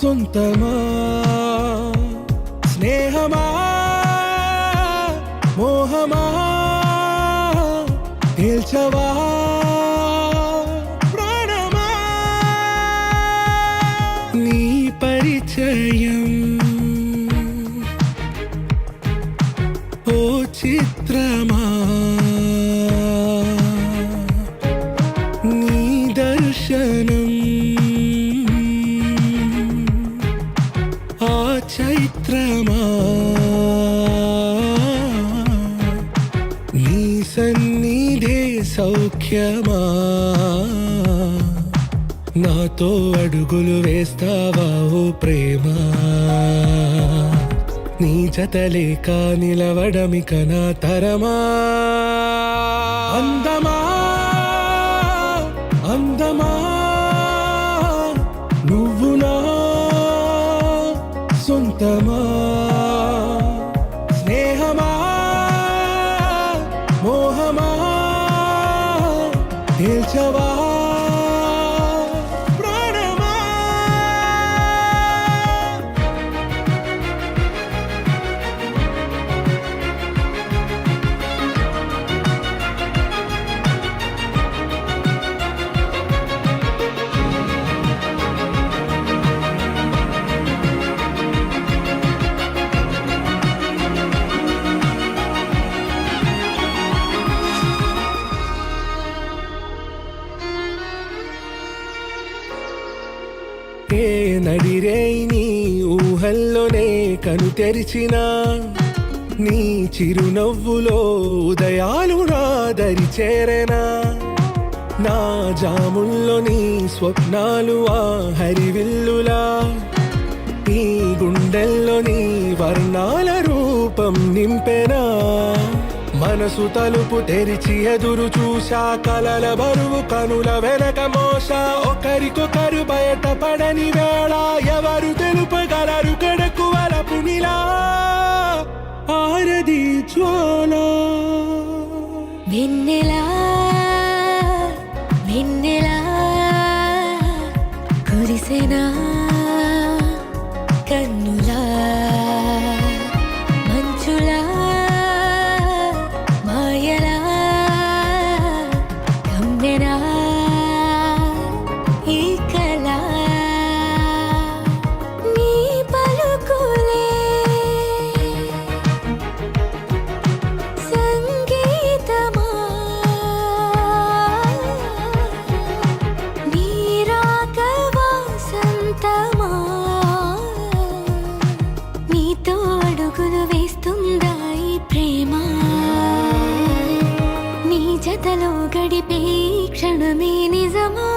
సొంతమా స్నేహమా మోహమా తేల్చవా ప్రాణమా నీ పరిచయం ఓ చిత్రమా నీ దర్శనం ఆ చైత్రమా నీ సన్నిధే సౌఖ్యమా నాతో అడుగులు వేస్తావా ఓ ప్రేమ నీ జతలేక నిలవడమిక నా తరమా అందమా అందమా నువ్వు నా సొంతమా స్నేహమా మోహమా తేల్చవా ప్రాణమా ఏ నడిరే నీ ఊహల్లోనే కను తెరిచిన నీ చిరునవ్వులో ఉదయాలు నా దరి చేరెనా నా జాముల్లో నీ స్వప్నాలు ఆ హరివిల్లులా ఈ గుండెల్లో నీ వర్ణాల రూపం నింపెనా మనసు తలుపు తెరిచి ఎదురు చూసా కలల బరువు కనుల వెనక మోసా ఒకరికొకరు బయట పడని వేళ ఎవరు తెలుపగలరు కడకు వలపు నిలా ఆరది జ్వాల వెన్నెలా వెన్నెలా కురిసెనా కన్నులా మంచులా మాయలా కమ్మెనా ఈ కళ నీ పలుకులే సంగీతమా నీ రాక వాసంతమా నీతో అడుగులు వేస్తుందా ఈ ప్రేమ నీ జతలో గడిపే ఈ క్షణమే నిజమా